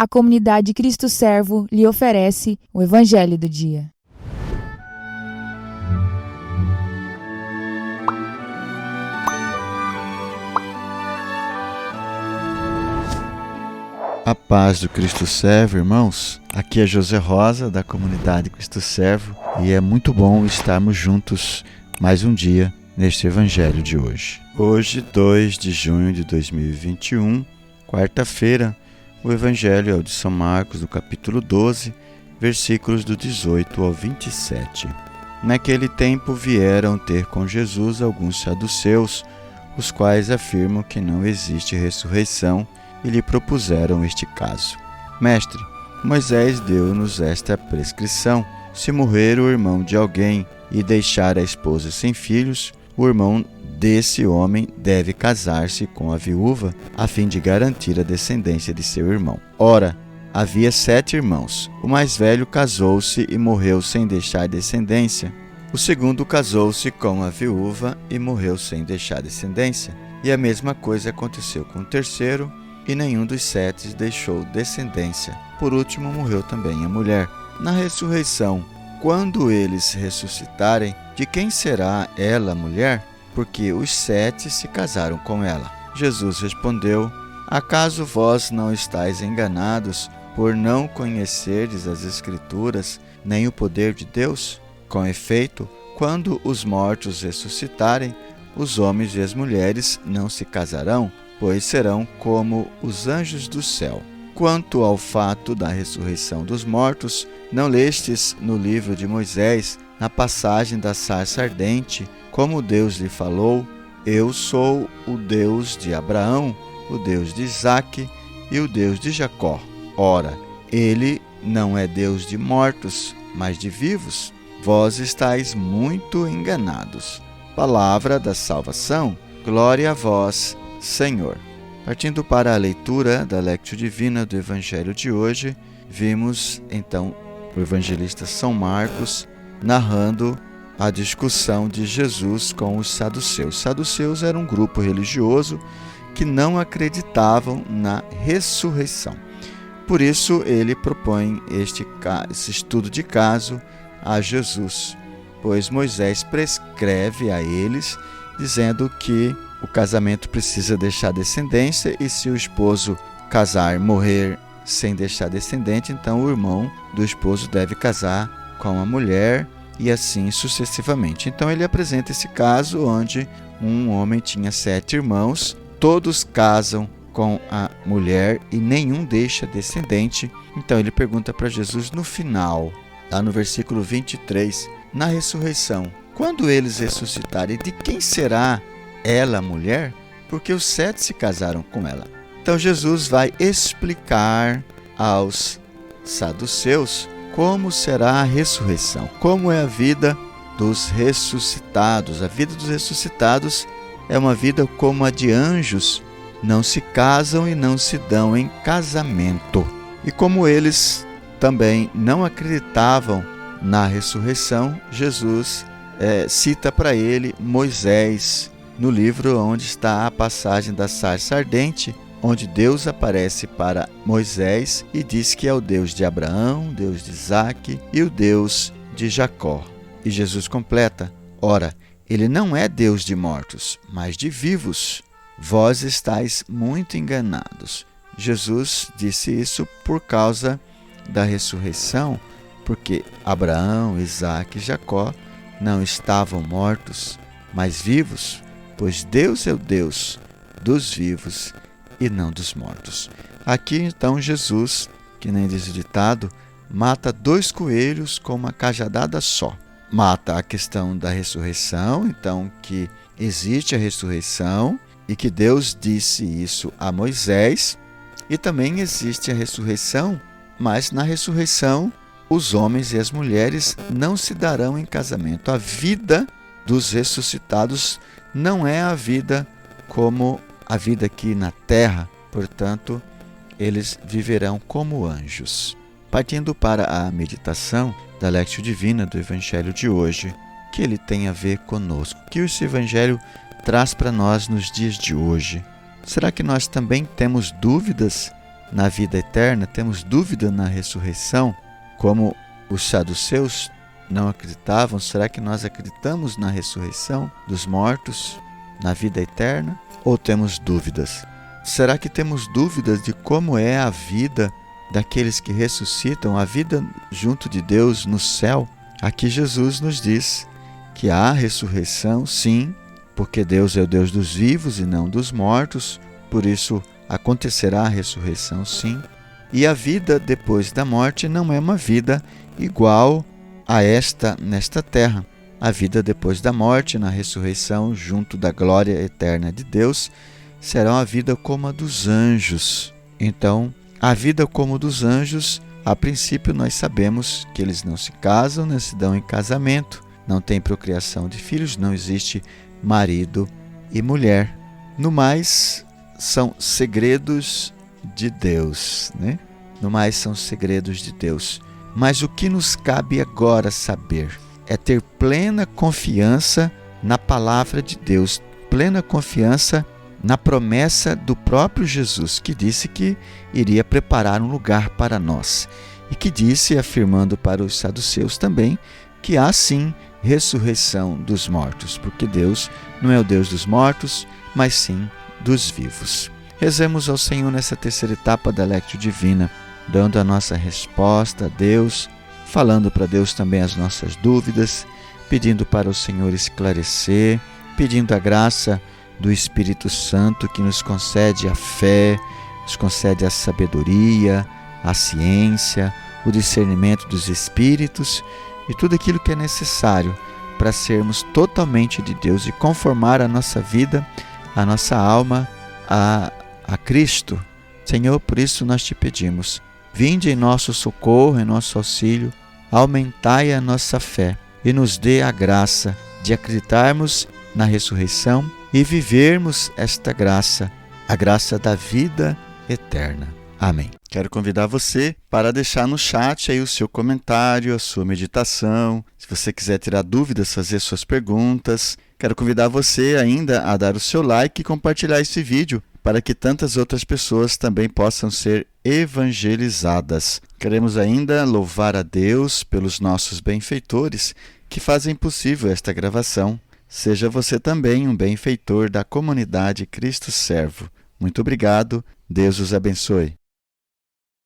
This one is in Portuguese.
a comunidade Cristo Servo lhe oferece o Evangelho do Dia. A paz do Cristo Servo, irmãos. Aqui é José Rosa, da comunidade Cristo Servo, e é muito bom estarmos juntos mais um dia neste Evangelho de hoje. Hoje, 2 de junho de 2021, quarta-feira, o Evangelho é o de São Marcos, do capítulo 12, versículos do 18 ao 27. Naquele tempo vieram ter com Jesus alguns saduceus, os quais afirmam que não existe ressurreição, e lhe propuseram este caso. Mestre, Moisés deu-nos esta prescrição: se morrer o irmão de alguém e deixar a esposa sem filhos, o irmão desse homem deve casar-se com a viúva, a fim de garantir a descendência de seu irmão. Ora, havia 7 irmãos. O mais velho casou-se e morreu sem deixar descendência. O segundo casou-se com a viúva e morreu sem deixar descendência. E a mesma coisa aconteceu com o terceiro, e nenhum dos 7 deixou descendência. Por último, morreu também a mulher. Na ressurreição, quando eles ressuscitarem, de quem será ela, mulher? Porque os 7 se casaram com ela. Jesus respondeu: acaso vós não estáis enganados por não conhecerdes as Escrituras, nem o poder de Deus? Com efeito, quando os mortos ressuscitarem, os homens e as mulheres não se casarão, pois serão como os anjos do céu. Quanto ao fato da ressurreição dos mortos, não lestes no livro de Moisés, na passagem da sarça ardente, como Deus lhe falou: eu sou o Deus de Abraão, o Deus de Isaque e o Deus de Jacó. Ora, ele não é Deus de mortos, mas de vivos. Vós estáis muito enganados. Palavra da salvação. Glória a vós, Senhor. Partindo para a leitura da Lectio Divina do Evangelho de hoje, vimos então o evangelista São Marcos narrando a discussão de Jesus com os saduceus. Os saduceus eram um grupo religioso que não acreditavam na ressurreição. Por isso ele propõe esse estudo de caso a Jesus, pois Moisés prescreve a eles, dizendo que o casamento precisa deixar descendência, e se o esposo casar, morrer sem deixar descendente, então o irmão do esposo deve casar com a mulher, e assim sucessivamente. Então ele apresenta esse caso onde um homem tinha 7 irmãos, todos casam com a mulher e nenhum deixa descendente. Então ele pergunta para Jesus no final, lá no versículo 23, na ressurreição: quando eles ressuscitarem, de quem será ela, a mulher? Porque os 7 se casaram com ela. Então Jesus vai explicar aos saduceus como será a ressurreição, como é a vida dos ressuscitados. A vida dos ressuscitados é uma vida como a de anjos, não se casam e não se dão em casamento. E como eles também não acreditavam na ressurreição, Jesus cita para ele Moisés, no livro onde está a passagem da sarça ardente, onde Deus aparece para Moisés e diz que é o Deus de Abraão, Deus de Isaque e o Deus de Jacó. E Jesus completa: ora, ele não é Deus de mortos, mas de vivos. Vós estáis muito enganados. Jesus disse isso por causa da ressurreição, porque Abraão, Isaque e Jacó não estavam mortos, mas vivos, pois Deus é o Deus dos vivos e não dos mortos. Aqui então Jesus, que nem diz o ditado, mata 2 coelhos com uma cajadada só. Mata a questão da ressurreição, então que existe a ressurreição e que Deus disse isso a Moisés, e também existe a ressurreição, mas na ressurreição os homens e as mulheres não se darão em casamento. A vida dos ressuscitados não é a vida como a vida aqui na terra, portanto, eles viverão como anjos. Partindo para a meditação da Lectio Divina do Evangelho de hoje, que ele tem a ver conosco, que esse Evangelho traz para nós nos dias de hoje. Será que nós também temos dúvidas na vida eterna? Temos dúvida na ressurreição? Como os saduceus não acreditavam, será que nós acreditamos na ressurreição dos mortos, na vida eterna? Ou temos dúvidas? Será que temos dúvidas de como é a vida daqueles que ressuscitam, a vida junto de Deus no céu? Aqui Jesus nos diz que há ressurreição, sim, porque Deus é o Deus dos vivos e não dos mortos, por isso acontecerá a ressurreição, sim. E a vida depois da morte não é uma vida igual a esta nesta terra. A vida depois da morte, na ressurreição, junto da glória eterna de Deus, será uma vida como a dos anjos. Então, a vida como dos anjos, a princípio nós sabemos que eles não se casam, nem se dão em casamento, não tem procriação de filhos, não existe marido e mulher. No mais, são segredos de Deus, né? No mais, são segredos de Deus. Mas o que nos cabe agora saber é ter plena confiança na palavra de Deus, plena confiança na promessa do próprio Jesus, que disse que iria preparar um lugar para nós. E que disse, afirmando para os saduceus também, que há sim ressurreição dos mortos, porque Deus não é o Deus dos mortos, mas sim dos vivos. Rezemos ao Senhor nessa terceira etapa da Lectio Divina, dando a nossa resposta a Deus, falando para Deus também as nossas dúvidas, pedindo para o Senhor esclarecer, pedindo a graça do Espírito Santo que nos concede a fé, nos concede a sabedoria, a ciência, o discernimento dos Espíritos e tudo aquilo que é necessário para sermos totalmente de Deus e conformar a nossa vida, a nossa alma a Cristo. Senhor, por isso nós te pedimos, vinde em nosso socorro, em nosso auxílio, aumentai a nossa fé e nos dê a graça de acreditarmos na ressurreição e vivermos esta graça, a graça da vida eterna. Amém. Quero convidar você para deixar no chat aí o seu comentário, a sua meditação. Se você quiser tirar dúvidas, fazer suas perguntas. Quero convidar você ainda a dar o seu like e compartilhar esse vídeo para que tantas outras pessoas também possam ser evangelizadas. Queremos ainda louvar a Deus pelos nossos benfeitores que fazem possível esta gravação. Seja você também um benfeitor da comunidade Cristo Servo. Muito obrigado. Deus os abençoe.